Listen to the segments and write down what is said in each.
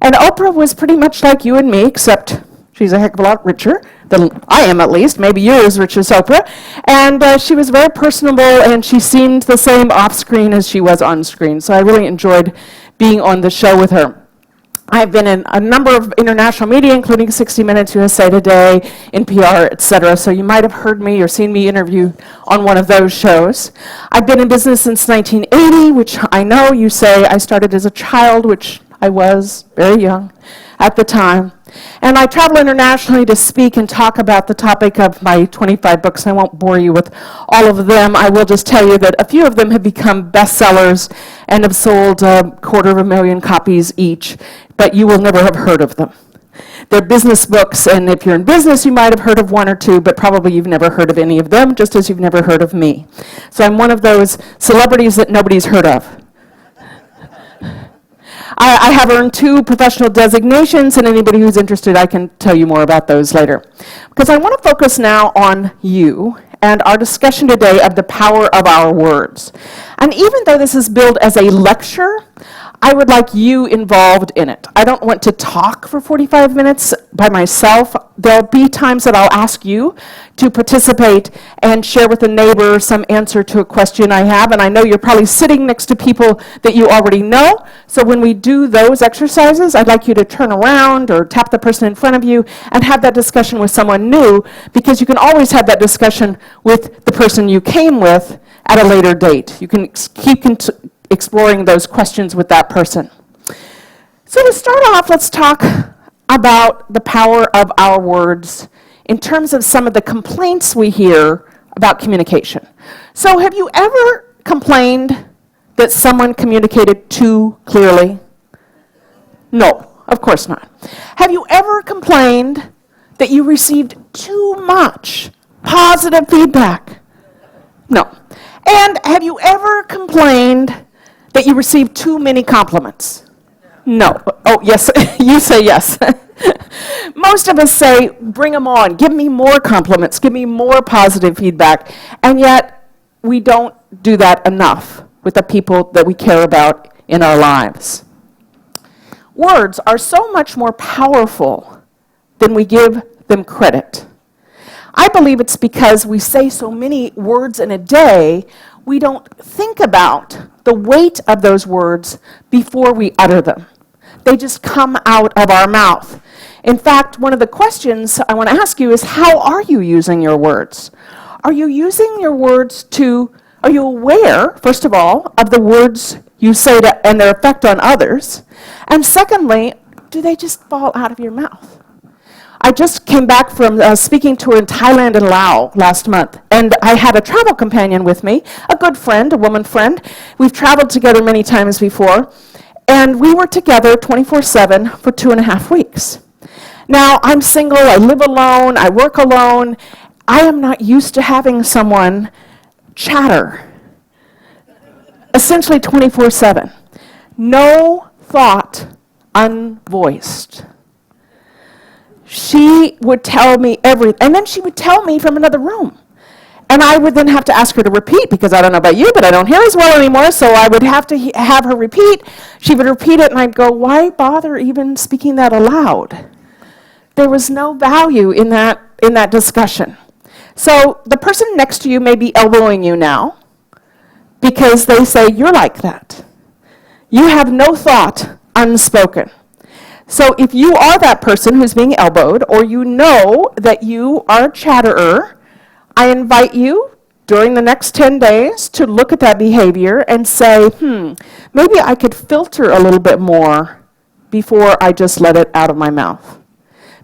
And Oprah was pretty much like you and me, except she's a heck of a lot richer than I am, at least. Maybe you're as rich as Oprah. And she was very personable, and she seemed the same off screen as she was on screen. So I really enjoyed being on the show with her. I've been in a number of international media, including 60 Minutes, USA Today, NPR, etc. So you might have heard me or seen me interview on one of those shows. I've been in business since 1980, which I know you say I started as a child, which I was very young at the time. And I travel internationally to speak and talk about the topic of my 25 books. I won't bore you with all of them. I will just tell you that a few of them have become bestsellers and have sold 250,000 copies each, but you will never have heard of them. They're business books, and if you're in business, you might have heard of one or two, but probably you've never heard of any of them, just as you've never heard of me. So I'm one of those celebrities that nobody's heard of. I have earned 2 professional designations, and anybody who's interested, I can tell you more about those later. Because I want to focus now on you and our discussion today of the power of our words. And even though this is billed as a lecture, I would like you involved in it. I don't want to talk for 45 minutes by myself. There'll be times that I'll ask you to participate and share with a neighbor some answer to a question I have. And I know you're probably sitting next to people that you already know. So when we do those exercises, I'd like you to turn around or tap the person in front of you and have that discussion with someone new, because you can always have that discussion with the person you came with at a later date. You can keep exploring those questions with that person. So to start off, let's talk about the power of our words in terms of some of the complaints we hear about communication. So have you ever complained that someone communicated too clearly? No, of course not. Have you ever complained that you received too much positive feedback? No. And have you ever complained that you received too many compliments? No. Oh, yes, you say yes. Most of us say, bring them on, give me more compliments, give me more positive feedback, and yet we don't do that enough with the people that we care about in our lives. Words are so much more powerful than we give them credit. I believe it's because we say so many words in a day, we don't think about the weight of those words before we utter them. They just come out of our mouth. In fact, one of the questions I want to ask you is, how are you using your words? Are you using your words are you aware, first of all, of the words you say and their effect on others? And secondly, do they just fall out of your mouth? I just came back from a speaking tour in Thailand and Laos last month, and I had a travel companion with me, a good friend, a woman friend. We've traveled together many times before, and we were together 24/7 for 2.5 weeks. Now, I'm single, I live alone, I work alone. I am not used to having someone chatter, essentially 24/7. No thought unvoiced. She would tell me everything, and then she would tell me from another room. And I would then have to ask her to repeat, because I don't know about you, but I don't hear as well anymore, so I would have to have her repeat. She would repeat it, and I'd go, why bother even speaking that aloud? There was no value in that discussion. So the person next to you may be elbowing you now, because they say, you're like that. You have no thought unspoken. So if you are that person who's being elbowed, or you know that you are a chatterer, I invite you during the next 10 days to look at that behavior and say, maybe I could filter a little bit more before I just let it out of my mouth.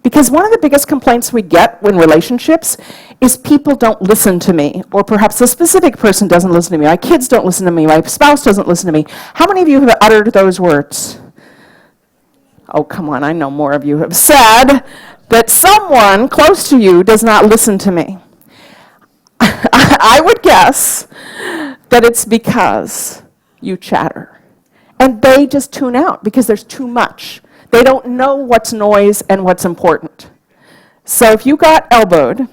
Because one of the biggest complaints we get in relationships is people don't listen to me, or perhaps a specific person doesn't listen to me. My kids don't listen to me. My spouse doesn't listen to me. How many of you have uttered those words? Oh, come on, I know more of you have said that someone close to you does not listen to me. I would guess that it's because you chatter. And they just tune out because there's too much. They don't know what's noise and what's important. So if you got elbowed,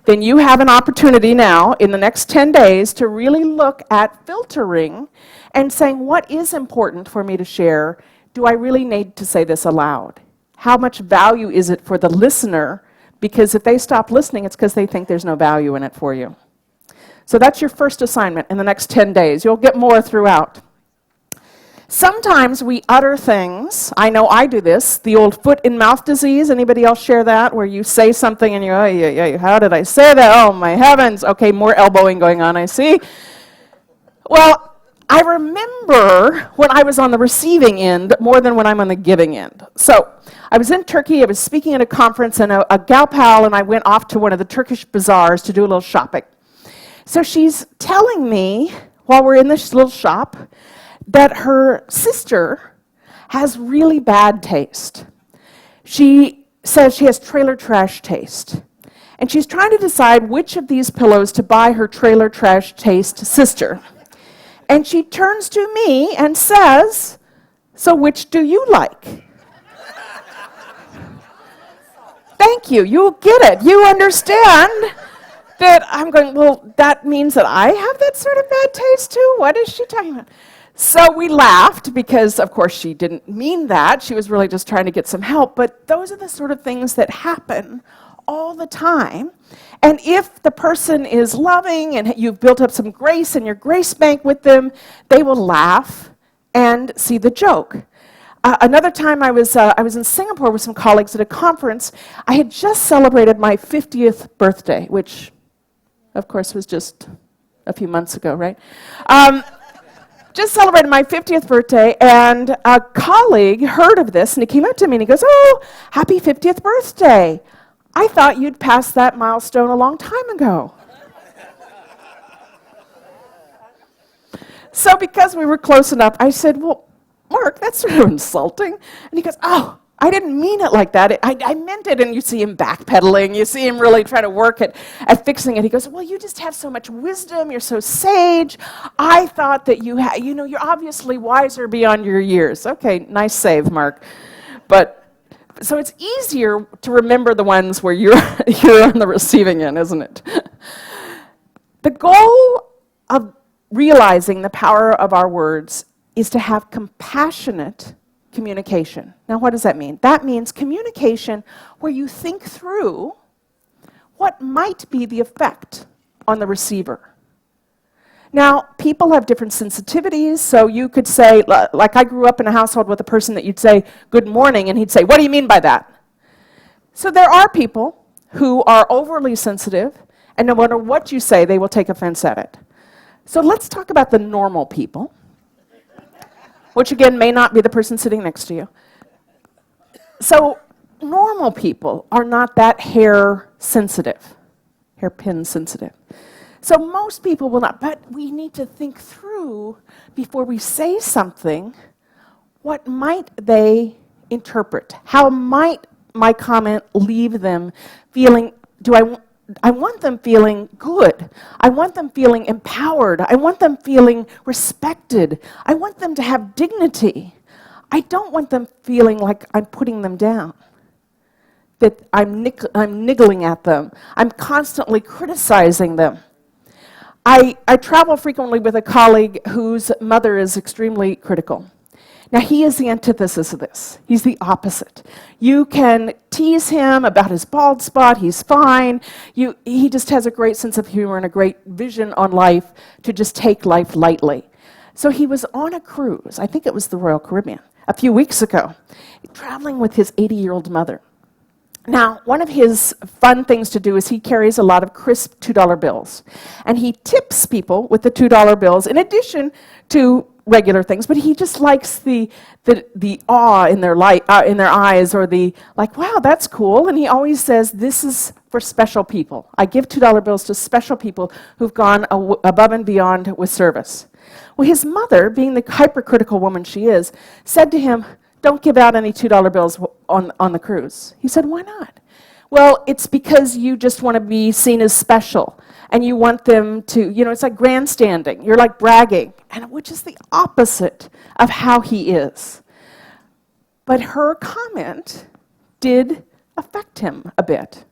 then you have an opportunity now in the next 10 days to really look at filtering and saying, what is important for me to share? do I really need to say this aloud? How much value is it for the listener? Because if they stop listening, it's because they think there's no value in it for you. So that's your first assignment in the next 10 days. You'll get more throughout. Sometimes we utter things. I know I do this. The old foot and mouth disease. Anybody else share that? Where you say something and you go, oh, yeah, how did I say that? Oh, my heavens. Okay, more elbowing going on, I see. Well, I remember when I was on the receiving end more than when I'm on the giving end. So I was in Turkey. I was speaking at a conference, and a gal pal and I went off to one of the Turkish bazaars to do a little shopping. So she's telling me, while we're in this little shop, that her sister has really bad taste. She says she has trailer trash taste. And she's trying to decide which of these pillows to buy her trailer trash taste sister. And she turns to me and says, so which do you like? Thank you, you get it. You understand that I'm going, well, that means that I have that sort of bad taste too? What is she talking about? So we laughed because, of course, she didn't mean that. She was really just trying to get some help. But those are the sort of things that happen all the time. And if the person is loving and you've built up some grace in your grace bank with them, they will laugh and see the joke. Another time I was in Singapore with some colleagues at a conference. I had just celebrated my 50th birthday, which, of course, was just a few months ago, right? Just celebrated my 50th birthday, and a colleague heard of this, and he came up to me and he goes, oh, happy 50th birthday. I thought you'd passed that milestone a long time ago. So because we were close enough, I said, well, Mark, that's sort of insulting. And he goes, oh, I didn't mean it like that. I meant it. And you see him backpedaling. You see him really trying to work at fixing it. He goes, well, you just have so much wisdom. You're so sage. I thought that you're obviously wiser beyond your years. Okay, nice save, Mark. But so it's easier to remember the ones where you're on the receiving end, isn't it? The goal of realizing the power of our words is to have compassionate communication. Now, what does that mean? That means communication where you think through what might be the effect on the receiver. Now, people have different sensitivities, so you could say, like I grew up in a household with a person that you'd say, good morning, and he'd say, what do you mean by that? So there are people who are overly sensitive, and no matter what you say, they will take offense at it. So let's talk about the normal people, which again may not be the person sitting next to you. So normal people are not that hairpin sensitive. So most people will not, but we need to think through before we say something, what might they interpret? How might my comment leave them feeling, I want them feeling good. I want them feeling empowered. I want them feeling respected. I want them to have dignity. I don't want them feeling like I'm putting them down, that I'm niggling at them. I'm constantly criticizing them. I travel frequently with a colleague whose mother is extremely critical. Now, he is the antithesis of this. He's the opposite. You can tease him about his bald spot. He's fine. He just has a great sense of humor and a great vision on life to just take life lightly. So he was on a cruise, I think it was the Royal Caribbean, a few weeks ago, traveling with his 80-year-old mother. Now, one of his fun things to do is he carries a lot of crisp $2 bills. And he tips people with the $2 bills in addition to regular things, but he just likes the awe in their eyes, or the like, wow, that's cool. And he always says, this is for special people. I give $2 bills to special people who've gone above and beyond with service. Well, his mother, being the hypercritical woman she is, said to him, don't give out any $2 bills on the cruise. He said, why not? Well, it's because you just want to be seen as special, and you want them to, it's like grandstanding. You're like bragging, and which is the opposite of how he is. But her comment did affect him a bit,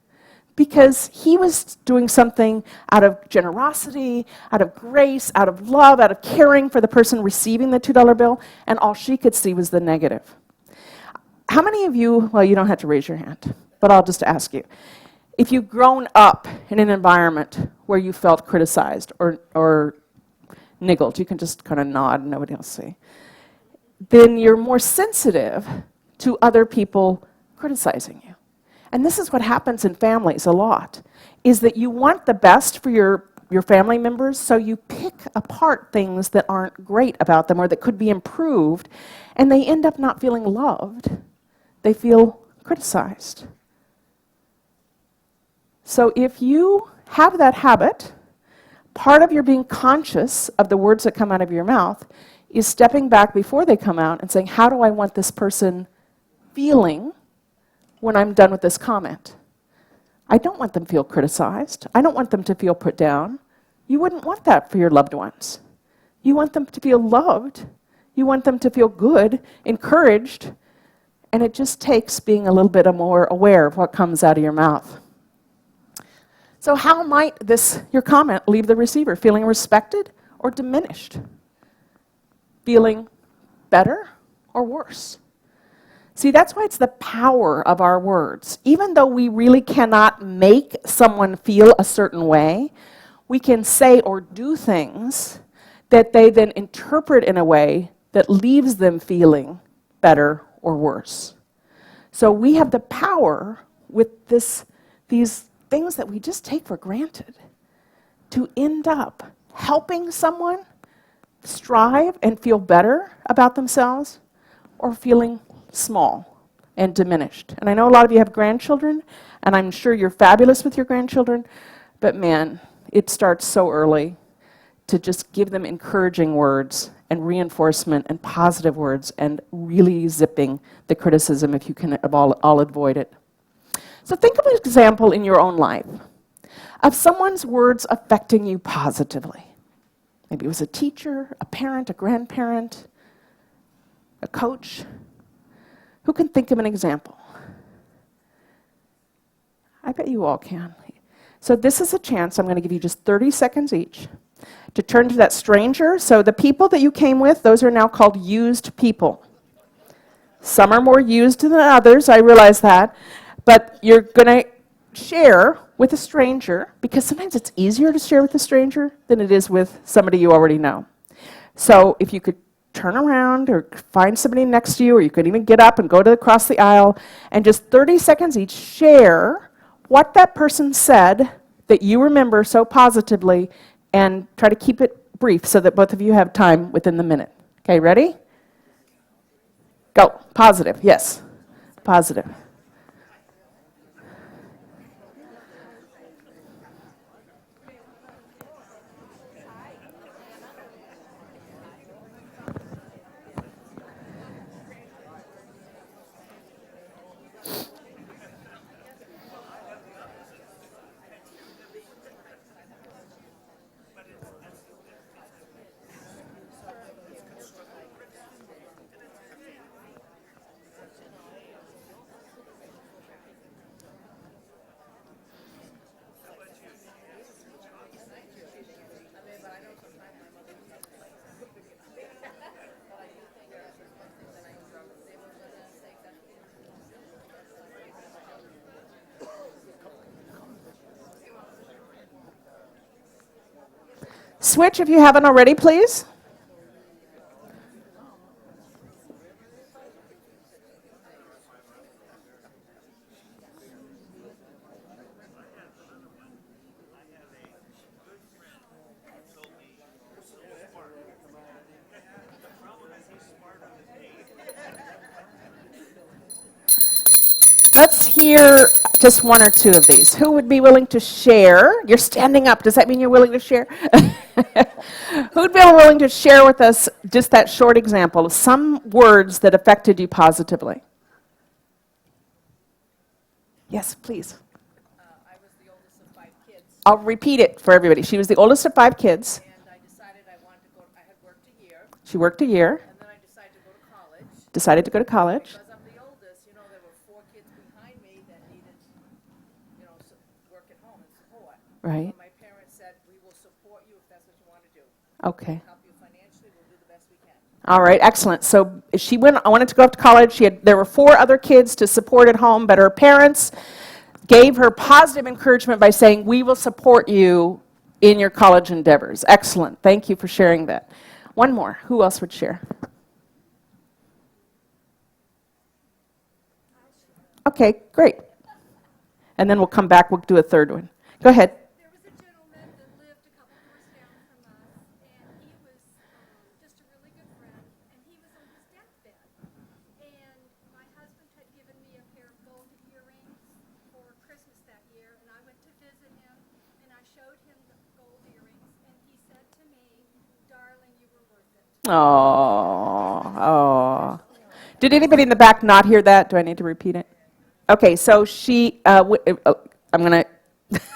because he was doing something out of generosity, out of grace, out of love, out of caring for the person receiving the $2 bill, and all she could see was the negative. How many of you, well, you don't have to raise your hand, but I'll just ask you, if you've grown up in an environment where you felt criticized or niggled, you can just kind of nod and nobody else see, then you're more sensitive to other people criticizing you. And this is what happens in families a lot, is that you want the best for your family members, so you pick apart things that aren't great about them or that could be improved, and they end up not feeling loved. They feel criticized. So if you have that habit, part of your being conscious of the words that come out of your mouth is stepping back before they come out and saying, how do I want this person feeling when I'm done with this comment? I don't want them to feel criticized. I don't want them to feel put down. You wouldn't want that for your loved ones. You want them to feel loved. You want them to feel good, encouraged, and it just takes being a little bit more aware of what comes out of your mouth. So how might your comment leave the receiver? Feeling respected or diminished? Feeling better or worse? See, that's why it's the power of our words. Even though we really cannot make someone feel a certain way, we can say or do things that they then interpret in a way that leaves them feeling better or worse. So we have the power with these things that we just take for granted to end up helping someone strive and feel better about themselves or feeling small and diminished. And I know a lot of you have grandchildren, and I'm sure you're fabulous with your grandchildren, but man, it starts so early to just give them encouraging words and reinforcement and positive words and really zipping the criticism if you can all avoid it. So think of an example in your own life of someone's words affecting you positively. Maybe it was a teacher, a parent, a grandparent, a coach. Who can think of an example? I bet you all can. So this is a chance, I'm going to give you just 30 seconds each, to turn to that stranger. So the people that you came with, those are now called used people. Some are more used than others, I realize that. But you're going to share with a stranger, because sometimes it's easier to share with a stranger than it is with somebody you already know. So if you could turn around or find somebody next to you, or you could even get up and go across the aisle, and just 30 seconds each share what that person said that you remember so positively, and try to keep it brief so that both of you have time within the minute. Okay, ready? Go. Positive, yes. Positive. Switch if you haven't already, please. Let's hear just one or two of these. Who would be willing to share? You're standing up. Does that mean you're willing to share? Who'd be willing to share with us just that short example of some words that affected you positively? Yes, please. I was the oldest of 5 kids. I'll repeat it for everybody. She was the oldest of 5 kids. And I decided I wanted to go, I had worked a year. She worked a year. And then I decided to go to college. Decided to go to college. Because I'm the oldest, there were 4 kids behind me that needed, Right. My parents said, we will support you if that's what you want to do. Okay. Help you financially, we'll do the best we can. All right, excellent. So she wanted to go off to college. There were 4 other kids to support at home, but her parents gave her positive encouragement by saying, we will support you in your college endeavors. Excellent. Thank you for sharing that. One more. Who else would share? Okay, great. And then we'll come back. We'll do a third one. Go ahead. There was a gentleman that lived a couple doors down from us, and he was just a really good friend, and he was on his deathbed. And my husband had given me a pair of gold earrings for Christmas that year, and I went to visit him, and I showed him the gold earrings, and he said to me, "Darling, you were worth it." Oh, oh. Did anybody in the back not hear that? Do I need to repeat it? Okay, so I'm going to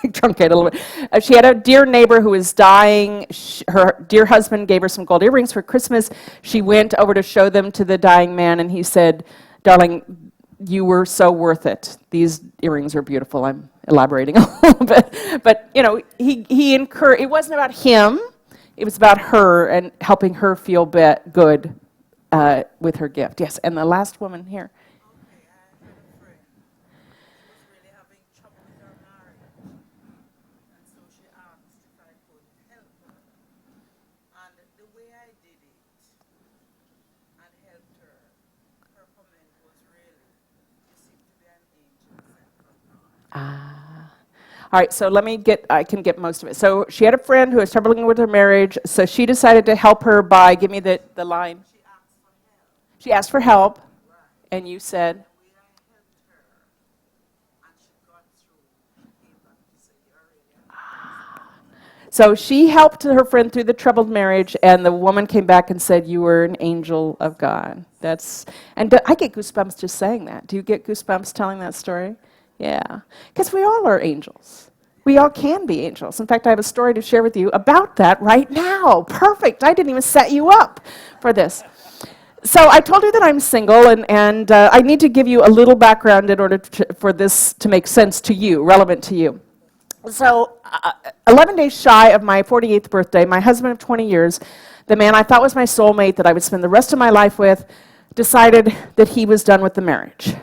truncate a little bit. She had a dear neighbor who was dying. Her dear husband gave her some gold earrings for Christmas. She went over to show them to the dying man, and he said, "Darling, you were so worth it. These earrings are beautiful." I'm elaborating a little bit. But, he encouraged. It wasn't about him. It was about her and helping her feel good with her gift. Yes, and the last woman here. Okay, I had a friend. She was really having trouble with her marriage. And so she asked if I could help her. And the way I did it and helped her, her comment was really, you seem to be an angel sent from God. All right, so I can get most of it. So she had a friend who was struggling with her marriage, so she decided to help her by, give me the line. She asked for help. She asked for help, Right. and you said, The way I helped her, and she got through, she came back to say, you're really an so she helped her friend through the troubled marriage, and the woman came back and said, you were an angel of God. I get goosebumps just saying that. Do you get goosebumps telling that story? Yeah, because we all are angels. We all can be angels. In fact, I have a story to share with you about that right now. Perfect. I didn't even set you up for this. So I told you that I'm single, and I need to give you a little background in order for this to make sense to you, relevant to you. So 11 days shy of my 48th birthday, my husband of 20 years, the man I thought was my soulmate that I would spend the rest of my life with, decided that he was done with the marriage.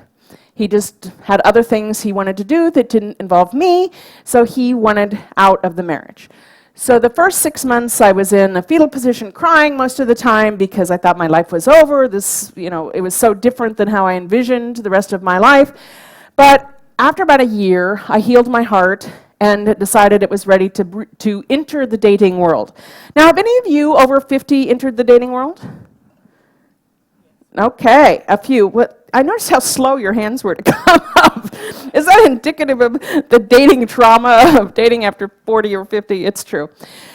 He just had other things he wanted to do that didn't involve me, so he wanted out of the marriage. So the first 6 months I was in a fetal position crying most of the time because I thought my life was over. It was so different than how I envisioned the rest of my life. But after about a year, I healed my heart and decided it was ready to enter the dating world. Now, have any of you over 50 entered the dating world? Okay, a few. I noticed how slow your hands were to come up. Is that indicative of the dating trauma of dating after 40 or 50? It's true.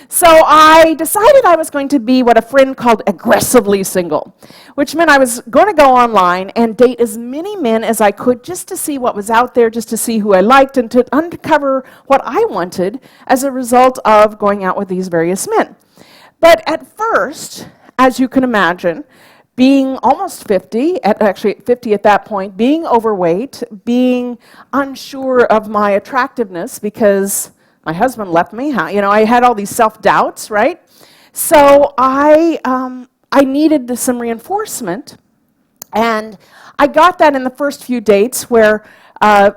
So I decided I was going to be what a friend called aggressively single, which meant I was going to go online and date as many men as I could just to see what was out there, just to see who I liked, and to uncover what I wanted as a result of going out with these various men. But at first, as you can imagine, being almost 50, actually 50 at that point, being overweight, being unsure of my attractiveness because my husband left me. I had all these self-doubts, right? So I needed some reinforcement, and I got that in the first few dates where a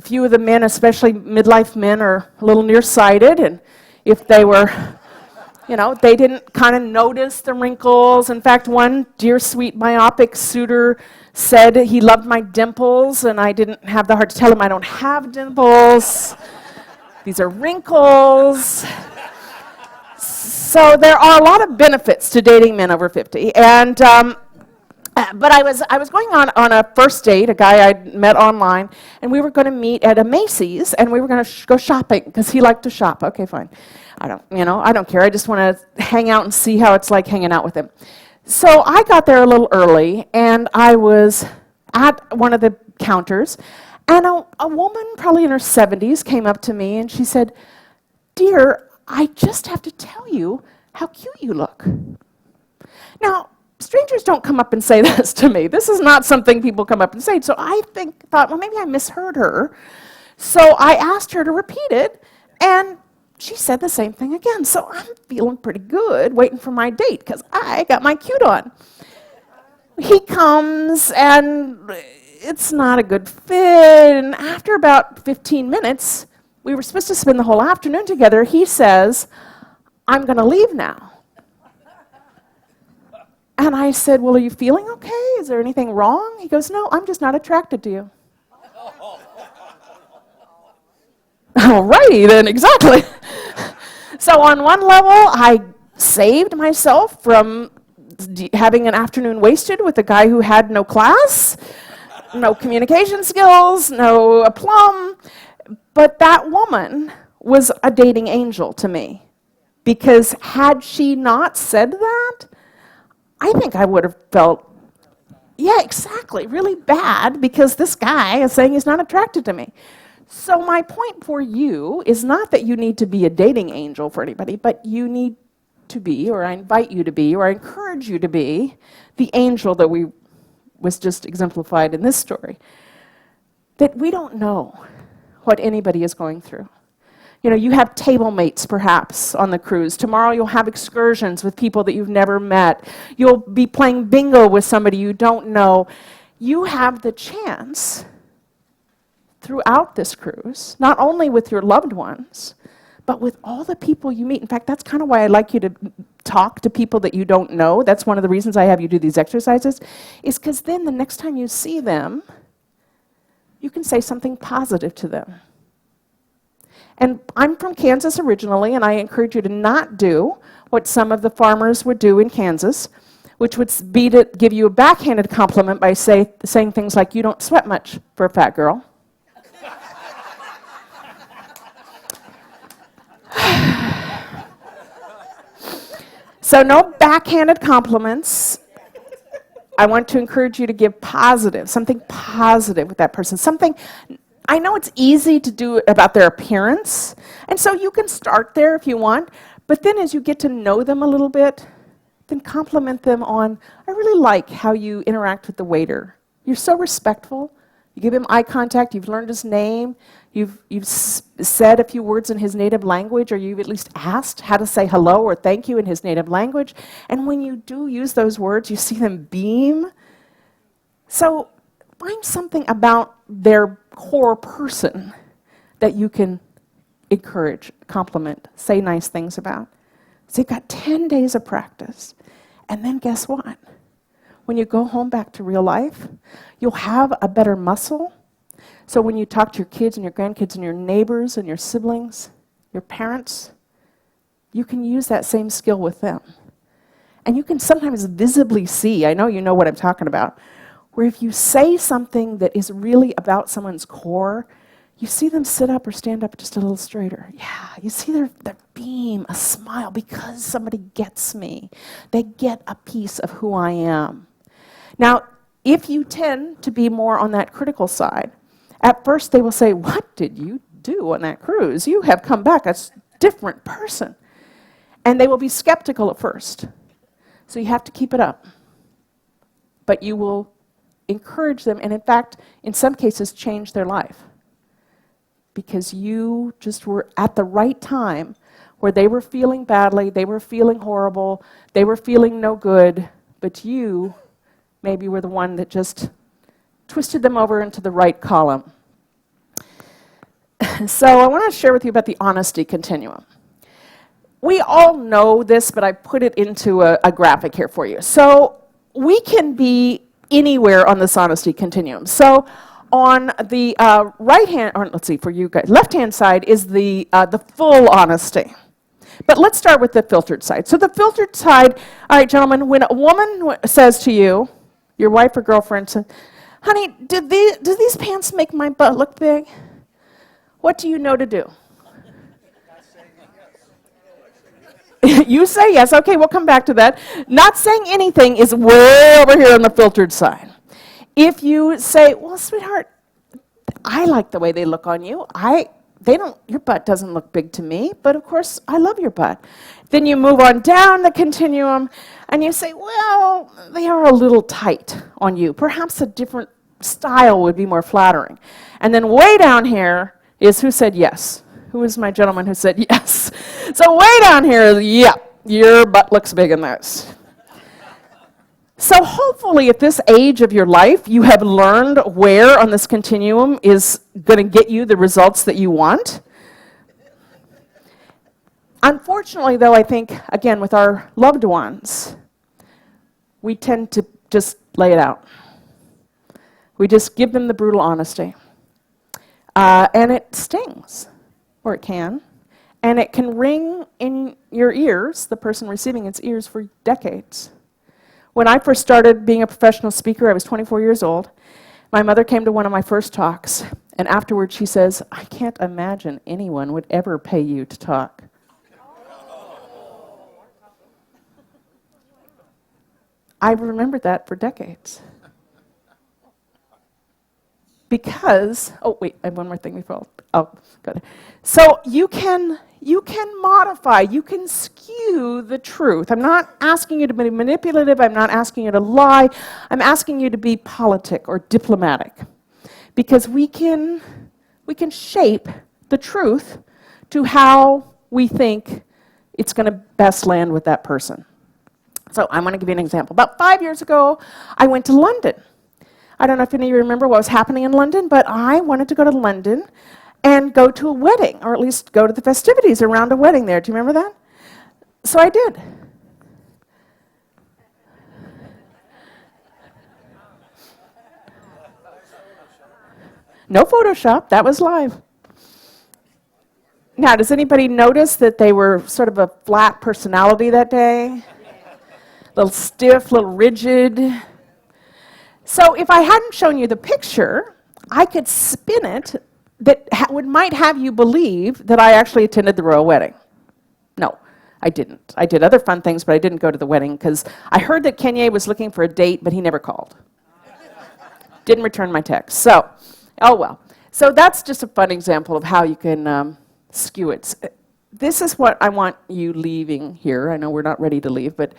few of the men, especially midlife men, are a little nearsighted, and if they were... they didn't kind of notice the wrinkles. In fact, one dear, sweet, myopic suitor said he loved my dimples, and I didn't have the heart to tell him I don't have dimples. These are wrinkles. So there are a lot of benefits to dating men over 50. But I was going on a first date, a guy I'd met online, and we were going to meet at a Macy's, and we were going to go shopping because he liked to shop. Okay, fine. I don't care. I just want to hang out and see how it's like hanging out with him. So I got there a little early, and I was at one of the counters, and a woman, probably in her 70s, came up to me, and she said, "Dear, I just have to tell you how cute you look." Now, strangers don't come up and say this to me. This is not something people come up and say. So I thought, well, maybe I misheard her. So I asked her to repeat it. And she said the same thing again. So I'm feeling pretty good waiting for my date because I got my cute on. He comes and it's not a good fit. And after about 15 minutes, we were supposed to spend the whole afternoon together. He says, I'm going to leave now. And I said, well, are you feeling okay? Is there anything wrong? He goes, no, I'm just not attracted to you. All righty then, exactly. So on one level, I saved myself from having an afternoon wasted with a guy who had no class, no communication skills, no aplomb. But that woman was a dating angel to me. Because had she not said that, I think I would have felt, yeah, exactly, really bad because this guy is saying he's not attracted to me. So my point for you is not that you need to be a dating angel for anybody, but you need to be, or I invite you to be, or I encourage you to be, the angel that was just exemplified in this story. That we don't know what anybody is going through. You know, you have table mates perhaps on the cruise. Tomorrow you'll have excursions with people that you've never met. You'll be playing bingo with somebody you don't know. You have the chance throughout this cruise, not only with your loved ones, but with all the people you meet. In fact, that's kind of why I like you to talk to people that you don't know. That's one of the reasons I have you do these exercises, is because then the next time you see them, you can say something positive to them. And I'm from Kansas originally, and I encourage you to not do what some of the farmers would do in Kansas, which would be to give you a backhanded compliment by saying things like, you don't sweat much for a fat girl. So no backhanded compliments. I want to encourage you to give something positive with that person. Something, I know it's easy to do about their appearance, and so you can start there if you want, but then as you get to know them a little bit, then compliment them on, I really like how you interact with the waiter. You're so respectful. You give him eye contact, you've learned his name, you've said a few words in his native language, or you've at least asked how to say hello or thank you in his native language. And when you do use those words, you see them beam. So find something about their core person that you can encourage, compliment, say nice things about. So you've got 10 days of practice. And then guess what? When you go home back to real life, you'll have a better muscle. So when you talk to your kids and your grandkids and your neighbors and your siblings, your parents, you can use that same skill with them. And you can sometimes visibly see, I know you know what I'm talking about, where if you say something that is really about someone's core, you see them sit up or stand up just a little straighter. Yeah, you see their beam, a smile, because somebody gets me. They get a piece of who I am. Now, if you tend to be more on that critical side, at first they will say, what did you do on that cruise? You have come back a different person. And they will be skeptical at first. So you have to keep it up. But you will encourage them, and in fact, in some cases, change their life. Because you just were at the right time where they were feeling badly, they were feeling horrible, they were feeling no good, but you maybe were the one that just twisted them over into the right column. So I want to share with you about the honesty continuum. We all know this, but I put it into a graphic here for you. So we can be anywhere on this honesty continuum. So on the right hand, or let's see, for you guys, left-hand side is the full honesty. But let's start with the filtered side. So the filtered side, all right, gentlemen, when a woman says to you, your wife or girlfriend says, honey, do these pants make my butt look big? What do you know to do? You say yes. Okay, we'll come back to that. Not saying anything is way over here on the filtered side. If you say, well, sweetheart, I like the way they look on you. Your butt doesn't look big to me, but of course, I love your butt. Then you move on down the continuum, and you say, well, they are a little tight on you. Perhaps a different style would be more flattering. And then way down here is who said yes? Who was my gentleman who said yes? So way down here, yeah, your butt looks big in this. So hopefully at this age of your life, you have learned where on this continuum is going to get you the results that you want. Unfortunately, though, I think, again, with our loved ones, we tend to just lay it out. We just give them the brutal honesty. And it stings, or it can. And it can ring in your ears, the person receiving its ears, for decades. When I first started being a professional speaker, I was 24 years old. My mother came to one of my first talks, and afterwards she says, I can't imagine anyone would ever pay you to talk. I remembered that for decades. Because, oh wait, I have one more thing before, good. So you can modify, you can skew the truth. I'm not asking you to be manipulative, I'm not asking you to lie, I'm asking you to be politic or diplomatic. Because we can shape the truth to how we think it's going to best land with that person. So I want to give you an example. About 5 years ago, I went to London. I don't know if any of you remember what was happening in London, but I wanted to go to London and go to a wedding, or at least go to the festivities around a wedding there. Do you remember that? So I did. No Photoshop, that was live. Now, does anybody notice that they were sort of a flat personality that day? A little stiff, a little rigid. So if I hadn't shown you the picture, I could spin it that might have you believe that I actually attended the royal wedding. No, I didn't. I did other fun things, but I didn't go to the wedding because I heard that Kanye was looking for a date, but he never called. Didn't return my text. So, oh well. So that's just a fun example of how you can skew it. This is what I want you leaving here. I know we're not ready to leave, but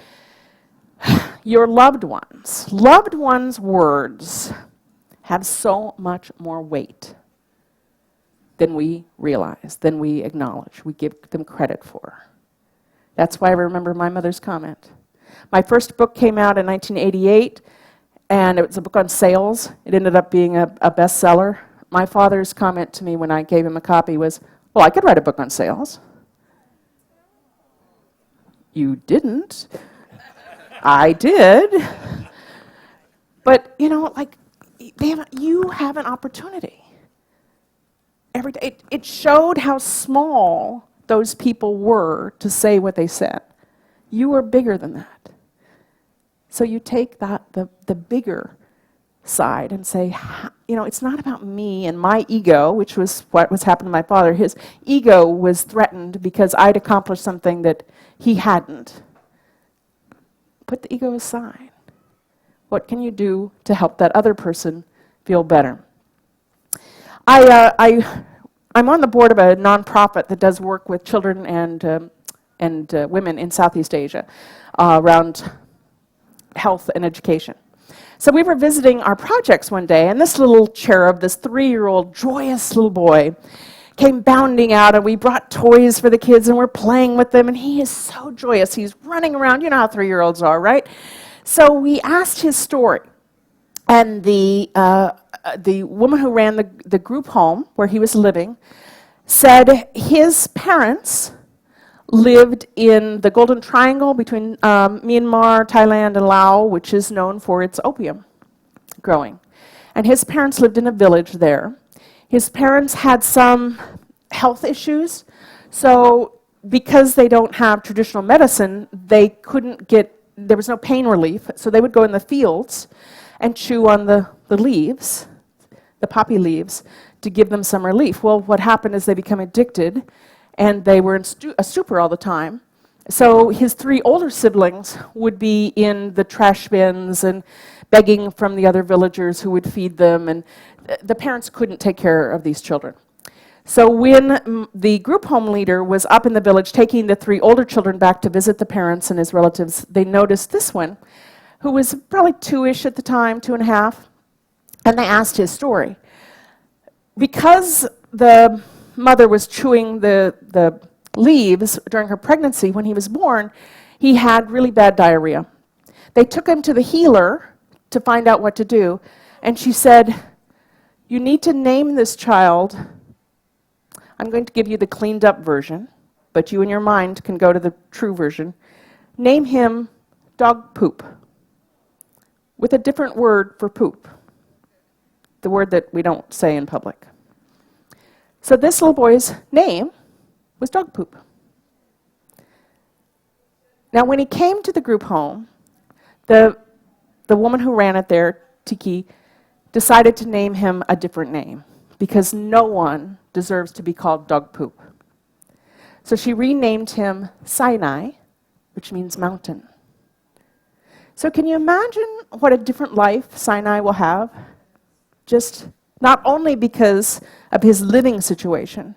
your loved ones' words have so much more weight than we realize, than we acknowledge, we give them credit for. That's why I remember my mother's comment. My first book came out in 1988, and it was a book on sales. It ended up being a bestseller. My father's comment to me when I gave him a copy was, well, I could write a book on sales. You didn't. I did. But, you know, like, you have an opportunity. Every day. It showed how small those people were to say what they said. You are bigger than that. So you take that, the bigger side and say, you know, it's not about me and my ego, which was what was happening to my father. His ego was threatened because I'd accomplished something that he hadn't. Put the ego aside. What can you do to help that other person feel better? I'm on the board of a nonprofit that does work with children and women in Southeast Asia around health and education. So we were visiting our projects one day, and this little cherub, this 3-year-old joyous little boy, came bounding out, and we brought toys for the kids, and we're playing with them, and he is so joyous. He's running around. You know how 3-year-olds are, right? So we asked his story, and the woman who ran the group home where he was living said his parents lived in the Golden Triangle between Myanmar, Thailand, and Laos, which is known for its opium growing. And his parents lived in a village there. His parents had some health issues, so because they don't have traditional medicine, they couldn't get, there was no pain relief, so they would go in the fields and chew on the leaves, the poppy leaves, to give them some relief. Well, what happened is they become addicted, and they were in a stupor all the time. So his 3 older siblings would be in the trash bins and begging from the other villagers who would feed them, and the parents couldn't take care of these children. So when the group home leader was up in the village taking the 3 older children back to visit the parents and his relatives, they noticed this one, who was probably 2-ish at the time, 2.5, and they asked his story. Because the mother was chewing the leaves during her pregnancy, when he was born, he had really bad diarrhea. They took him to the healer to find out what to do, and she said, "You need to name this child." I'm going to give you the cleaned up version, but you in your mind can go to the true version. Name him dog poop, with a different word for poop, the word that we don't say in public. So this little boy's name was dog poop. Now, when he came to the group home, the woman who ran it there, Tiki, decided to name him a different name because no one deserves to be called dog poop. So she renamed him Sinai, which means mountain. So can you imagine what a different life Sinai will have? Just not only because of his living situation,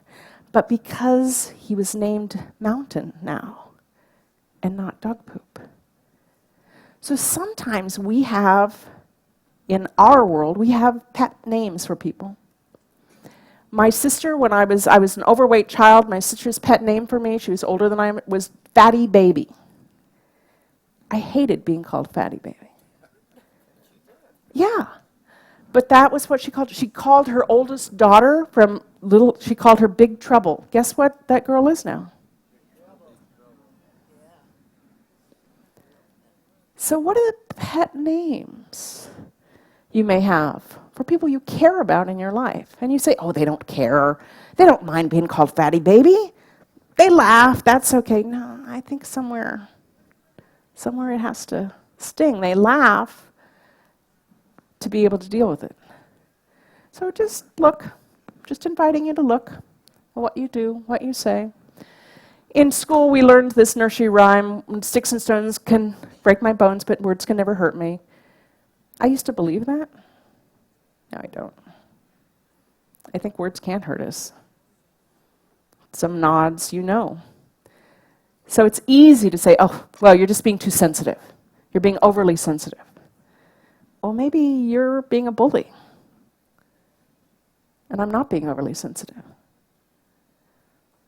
but because he was named Mountain now and not dog poop. So sometimes we have, in our world, we have pet names for people. My sister, when I was an overweight child, my sister's pet name for me, she was older than I am, was Fatty Baby. I hated being called Fatty Baby. Yeah. But that was what she called her. She called her oldest daughter she called her Big Trouble. Guess what that girl is now? So what are the pet names you may have for people you care about in your life? And you say, oh, they don't care. They don't mind being called Fatty Baby. They laugh. That's okay. No, I think somewhere it has to sting. They laugh to be able to deal with it. So just look, just inviting you to look at what you do, what you say. In school, we learned this nursery rhyme, sticks and stones can break my bones, but words can never hurt me. I used to believe that. No, I don't. I think words can hurt us. Some nods, you know. So it's easy to say, oh, well, you're just being too sensitive. You're being overly sensitive. Well, maybe you're being a bully. And I'm not being overly sensitive.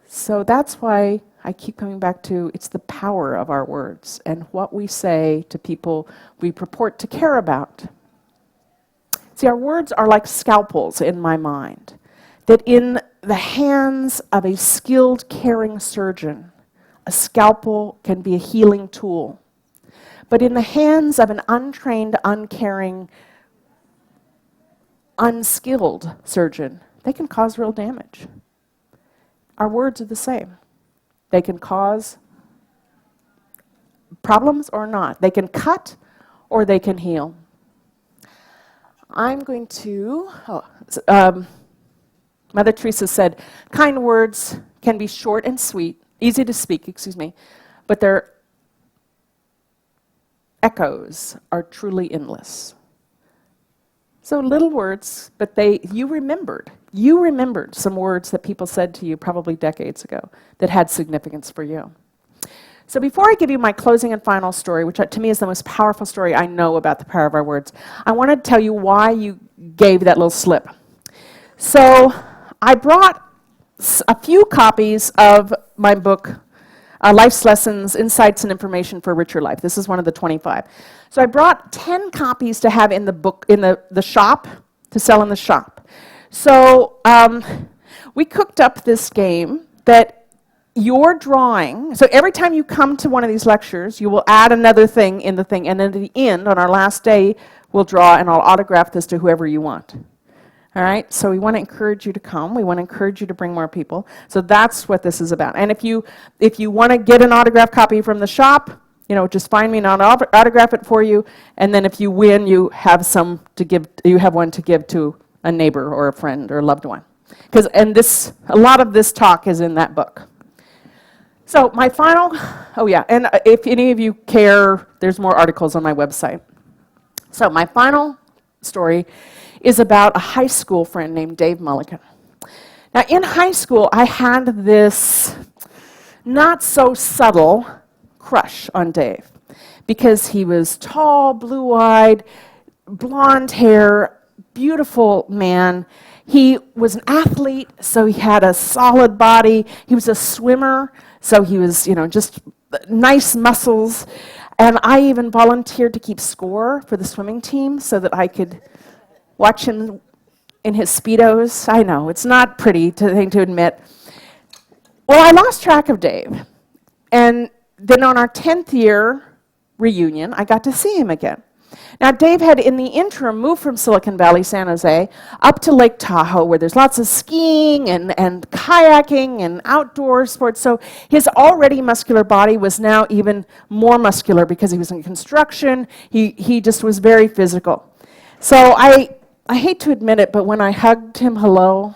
So that's why I keep coming back to it's the power of our words and what we say to people we purport to care about. See, our words are like scalpels in my mind, that in the hands of a skilled, caring surgeon, a scalpel can be a healing tool. But in the hands of an untrained, uncaring, unskilled surgeon, they can cause real damage. Our words are the same. They can cause problems or not. They can cut or they can heal. I'm going to, Mother Teresa said, kind words can be short and sweet, easy to speak, but their echoes are truly endless. So little words, but you remembered some words that people said to you probably decades ago that had significance for you. So before I give you my closing and final story, which to me is the most powerful story I know about the power of our words, I want to tell you why you gave that little slip. So I brought a few copies of my book, Life's Lessons, Insights and Information for a Richer Life. This is one of the 25. So I brought 10 copies to have in the book, in the shop, to sell in the shop. So we cooked up this game that you're drawing. So every time you come to one of these lectures, you will add another thing in the thing. And then at the end, on our last day, we'll draw and I'll autograph this to whoever you want. All right, so we want to encourage you to come. We want to encourage you to bring more people. So that's what this is about. And if you want to get an autographed copy from the shop, just find me and I'll autograph it for you. And then if you win, you have some to give. You have one to give to a neighbor or a friend or a loved one. A lot of this talk is in that book. So my final, and if any of you care, there's more articles on my website. So my final story is about a high school friend named Dave Mulligan. Now, in high school, I had this not so subtle crush on Dave because he was tall, blue-eyed, blonde hair, beautiful man. He was an athlete, so he had a solid body. He was a swimmer, so he was, just nice muscles. And I even volunteered to keep score for the swimming team so that I could watch him in his Speedos. I know, it's not pretty thing to admit. Well, I lost track of Dave. And then on our 10th year reunion, I got to see him again. Now, Dave had, in the interim, moved from Silicon Valley, San Jose, up to Lake Tahoe, where there's lots of skiing and kayaking and outdoor sports. So his already muscular body was now even more muscular because he was in construction. He just was very physical. So I hate to admit it, but when I hugged him hello,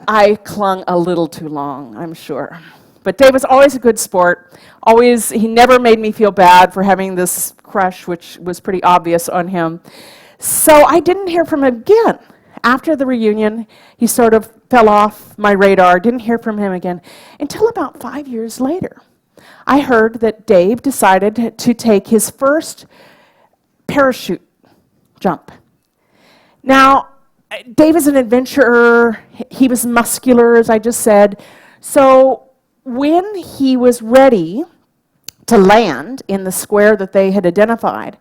I clung a little too long, I'm sure. But Dave was always a good sport. He never made me feel bad for having this crush, which was pretty obvious on him. So I didn't hear from him again. After the reunion, he sort of fell off my radar, didn't hear from him again, until about 5 years later. I heard that Dave decided to take his first parachute jump. Now, Dave is an adventurer. He was muscular, as I just said. So when he was ready to land in the square that they had identified,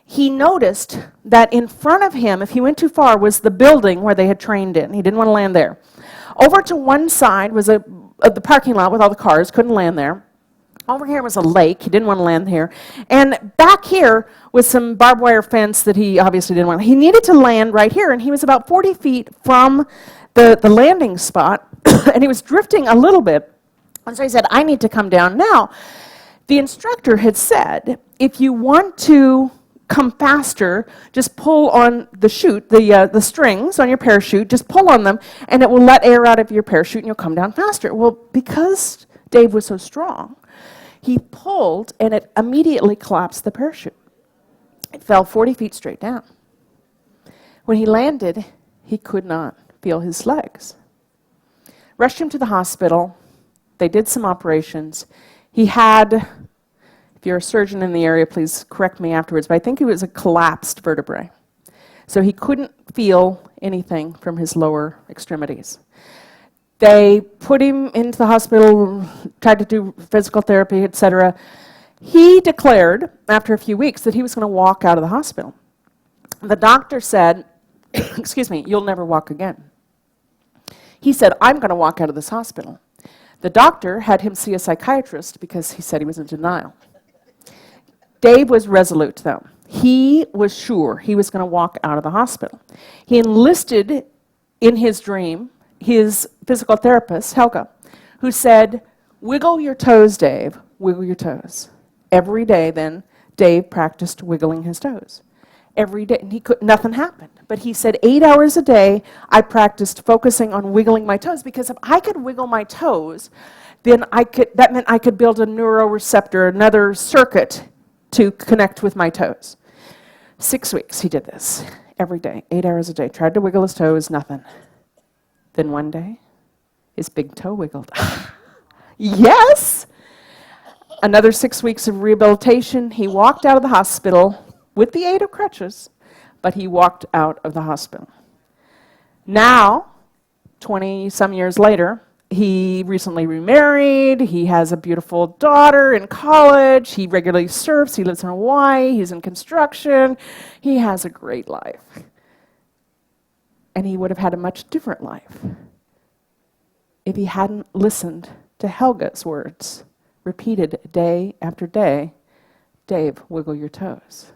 he noticed that in front of him, if he went too far, was the building where they had trained in. He didn't want to land there. Over to one side was the parking lot with all the cars, couldn't land there. Over here was a lake. He didn't want to land here. And back here was some barbed wire fence that he obviously didn't want. He needed to land right here, and he was about 40 feet from the landing spot, and he was drifting a little bit. And so he said, I need to come down now. The instructor had said, if you want to come faster, just pull on the chute, the strings on your parachute, just pull on them, and it will let air out of your parachute, and you'll come down faster. Well, because Dave was so strong, he pulled, and it immediately collapsed the parachute. It fell 40 feet straight down. When he landed, he could not feel his legs. Rushed him to the hospital. They did some operations. He had, if you're a surgeon in the area, please correct me afterwards, but I think it was a collapsed vertebrae. So he couldn't feel anything from his lower extremities. They put him into the hospital, tried to do physical therapy, etc. He declared, after a few weeks, that he was going to walk out of the hospital. The doctor said, excuse me, you'll never walk again. He said, I'm going to walk out of this hospital. The doctor had him see a psychiatrist because he said he was in denial. Dave was resolute, though. He was sure he was going to walk out of the hospital. He enlisted in his dream his physical therapist, Helga, who said, wiggle your toes, Dave, wiggle your toes. Every day, then, Dave practiced wiggling his toes. Every day, and nothing happened. But he said 8 hours a day, I practiced focusing on wiggling my toes, because if I could wiggle my toes, then that meant I could build a neuroreceptor, another circuit to connect with my toes. 6 weeks he did this, every day, 8 hours a day. Tried to wiggle his toes, nothing. Then one day, his big toe wiggled. Yes! Another 6 weeks of rehabilitation. He walked out of the hospital with the aid of crutches, but he walked out of the hospital. Now, 20-some years later, he recently remarried. He has a beautiful daughter in college. He regularly surfs. He lives in Hawaii. He's in construction. He has a great life. And he would have had a much different life if he hadn't listened to Helga's words, repeated day after day, Dave, wiggle your toes.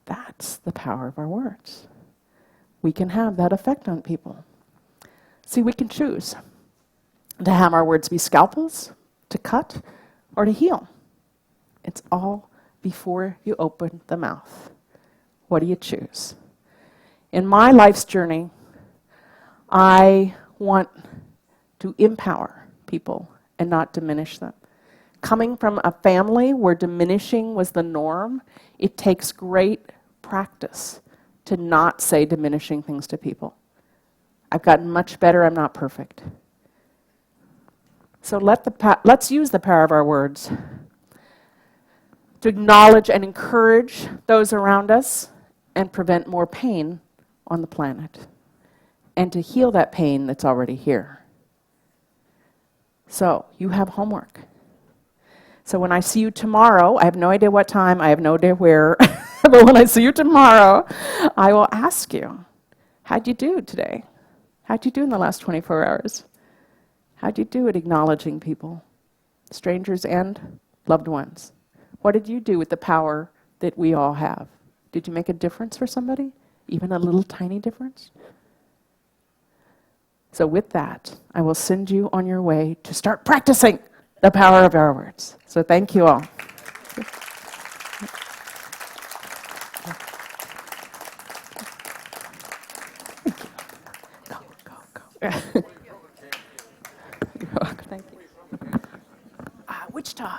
That's the power of our words. We can have that effect on people. See, we can choose to have our words be scalpels, to cut, or to heal. It's all before you open the mouth. What do you choose? In my life's journey, I want to empower people and not diminish them. Coming from a family where diminishing was the norm, it takes great practice to not say diminishing things to people. I've gotten much better. I'm not perfect. So let's use the power of our words to acknowledge and encourage those around us and prevent more pain on the planet, and to heal that pain that's already here. So, you have homework. So when I see you tomorrow, I have no idea what time, I have no idea where, but when I see you tomorrow, I will ask you, how'd you do today? How'd you do in the last 24 hours? How'd you do at acknowledging people, strangers and loved ones? What did you do with the power that we all have? Did you make a difference for somebody? Even a little tiny difference? So with that, I will send you on your way to start practicing the power of our words. So thank you all. Go. You're welcome. Thank you. Wichita.